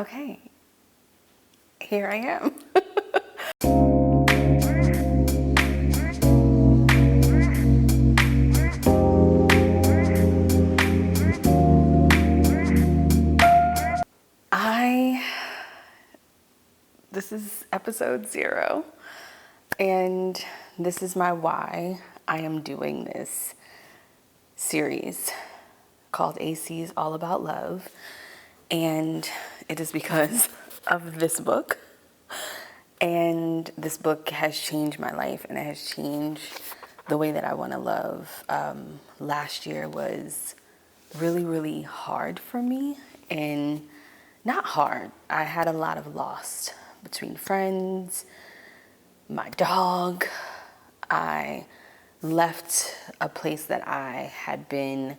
Okay, here I am. This is episode 0, and this is my why I am doing this series called Aycee's All About Love, and it is because of this book. And this book has changed my life, and it has changed the way that I want to love. Last year was really, really hard for me, and not hard. I had a lot of loss between friends, my dog. I left a place that I had been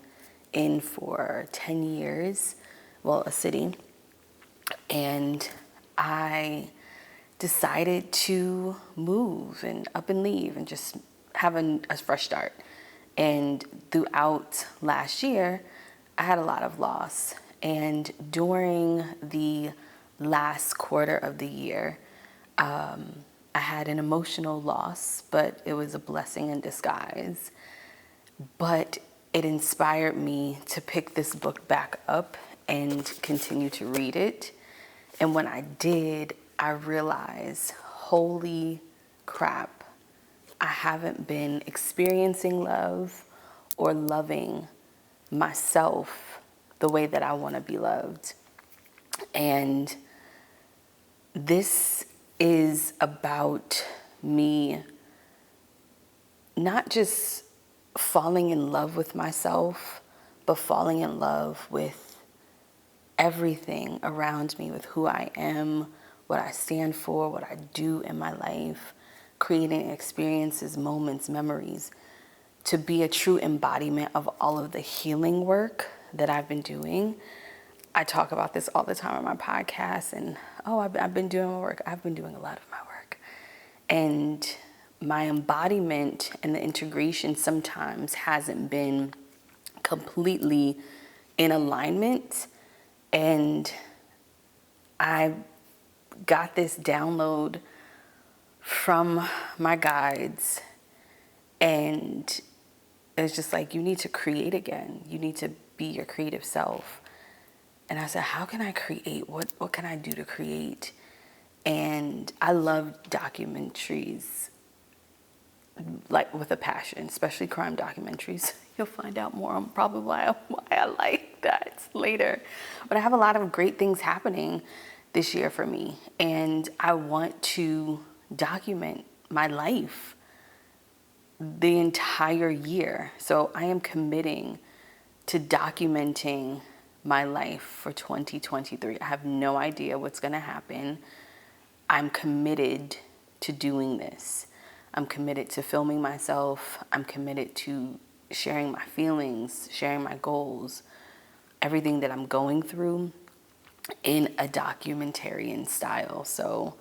in for 10 years, well, a city, and I decided to move and up and leave and just have a fresh start. And throughout last year, I had a lot of loss. And during the last quarter of the year, I had an emotional loss, but it was a blessing in disguise. But it inspired me to pick this book back up and continue to read it. And when I did, I realized, holy crap, I haven't been experiencing love or loving myself the way that I want to be loved. And this is about me not just falling in love with myself, but falling in love with everything around me, with who I am, what I stand for, what I do in my life, creating experiences, moments, memories, to be a true embodiment of all of the healing work that I've been doing. I talk about this all the time on my podcast, and I've been doing my work. I've been doing a lot of my work. And my embodiment and the integration sometimes hasn't been completely in alignment. And I got this download from my guides, and it's just like, you need to create again. You need to be your creative self. And I said, how can I create? What can I do to create? And I love documentaries, like with a passion, especially crime documentaries. You'll find out more on probably why I like that later. But I have a lot of great things happening this year for me, and I want to document my life the entire year. So I am committing to documenting my life for 2023. I have no idea what's going to happen. I'm committed to doing this. I'm committed to filming myself. I'm committed to sharing my feelings, sharing my goals, everything that I'm going through in a documentarian style. So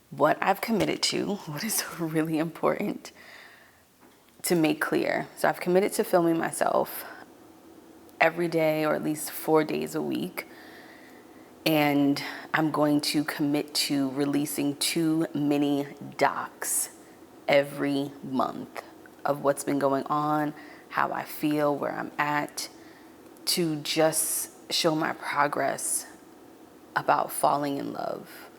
what I've committed to, what is really important to make clear. So I've committed to filming myself every day, or at least 4 days a week. And I'm going to commit to releasing 2 mini docs every month of what's been going on, how I feel, where I'm at, to just show my progress about falling in love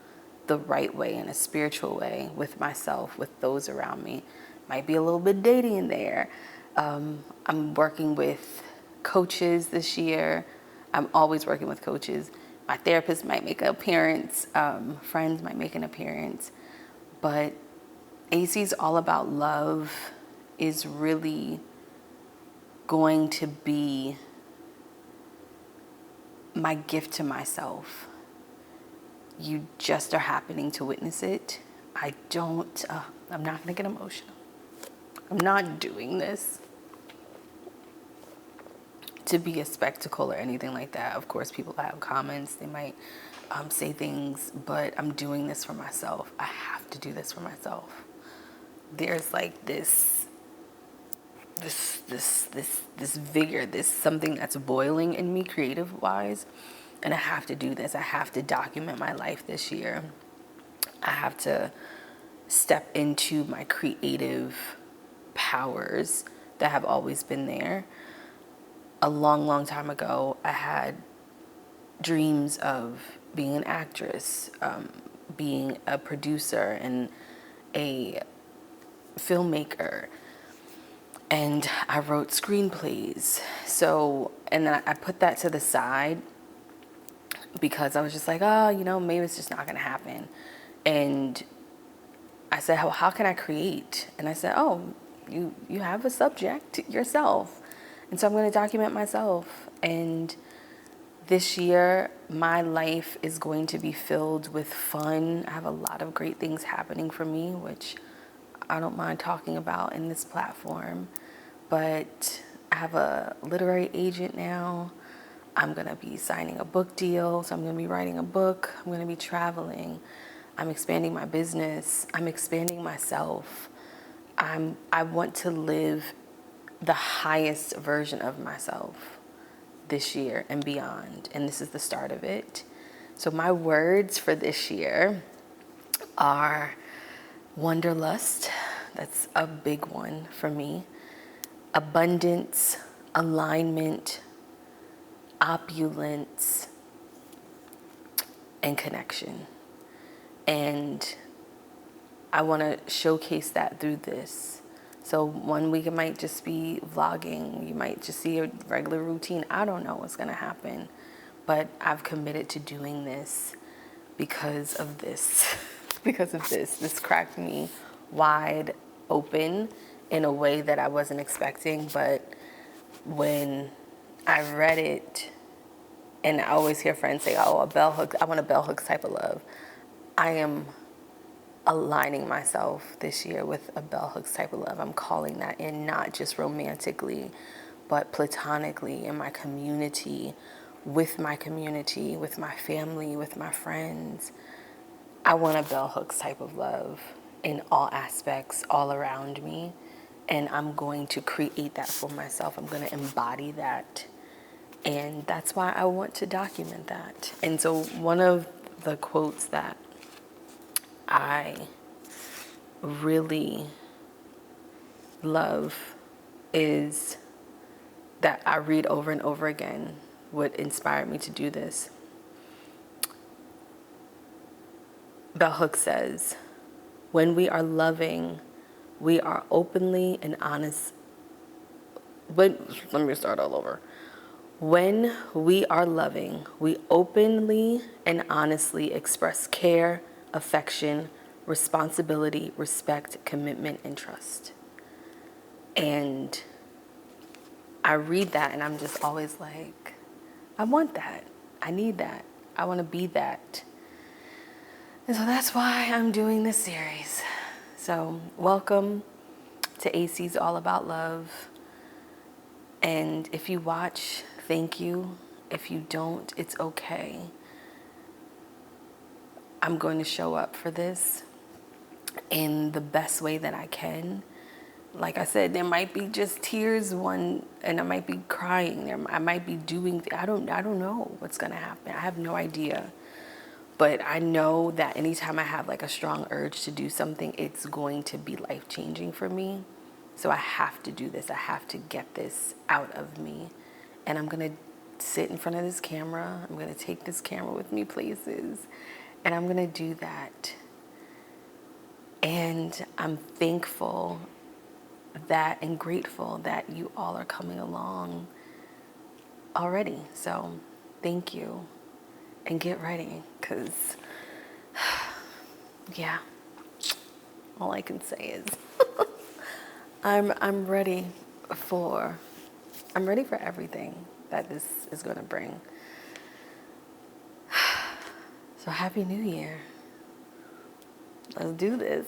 the right way, in a spiritual way, with myself, with those around me. Might be a little bit dating in there. I'm working with coaches this year. I'm always working with coaches. My therapist might make an appearance. Friends might make an appearance. But Aycee's All About Love is really going to be my gift to myself. You just are happening to witness it. I'm not going to get emotional. I'm not doing this to be a spectacle or anything like that. Of course, people have comments. They might say things, but I'm doing this for myself. I have to do this for myself. There's like this vigor, this something that's boiling in me creative wise. And I have to do this. I have to document my life this year. I have to step into my creative powers that have always been there. A long, long time ago, I had dreams of being an actress, being a producer and a filmmaker. And I wrote screenplays. So, and then I put that to the side because I was just like, oh, maybe it's just not going to happen. And I said, how can I create? And I said, oh, you have a subject yourself. And so I'm going to document myself. And this year, my life is going to be filled with fun. I have a lot of great things happening for me, which I don't mind talking about in this platform. But I have a literary agent now. I'm going to be signing a book deal. So I'm going to be writing a book. I'm going to be traveling. I'm expanding my business. I'm expanding myself. I want to live the highest version of myself this year and beyond. And this is the start of it. So my words for this year are wanderlust. That's a big one for me. Abundance, alignment, opulence, and connection. And I want to showcase that through this. So 1 week it might just be vlogging. You might just see a regular routine. I don't know what's going to happen. But I've committed to doing this because of this. Because of this. This cracked me wide open in a way that I wasn't expecting. But when I read it, and I always hear friends say, oh, a bell hook, I want a bell hooks type of love. I am aligning myself this year with a bell hooks type of love. I'm calling that in, not just romantically, but platonically, in my community, with my family, with my friends. I want a bell hooks type of love in all aspects, all around me. And I'm going to create that for myself. I'm going to embody that. And that's why I want to document that. And so one of the quotes that I really love is that I read over and over again, what inspired me to do this. Bell Hooks says, when we are loving, we are openly and honest. Let me start all over. When we are loving, we openly and honestly express care, affection, responsibility, respect, commitment, and trust. And I read that and I'm just always like, I want that. I need that. I want to be that. And so that's why I'm doing this series. So welcome to Aycee's All About Love. And if you watch, thank you. If you don't, it's okay. I'm going to show up for this in the best way that I can. Like I said, there might be just tears, and I might be crying. I might be doing, I don't know what's going to happen. I have no idea. But I know that anytime I have like a strong urge to do something, it's going to be life-changing for me. So I have to do this. I have to get this out of me. And I'm going to sit in front of this camera. I'm going to take this camera with me places. And I'm going to do that. And I'm thankful that and grateful that you all are coming along already. So thank you. And get ready, because, yeah, all I can say is I'm ready for everything that this is going to bring. So happy New Year. Let's do this.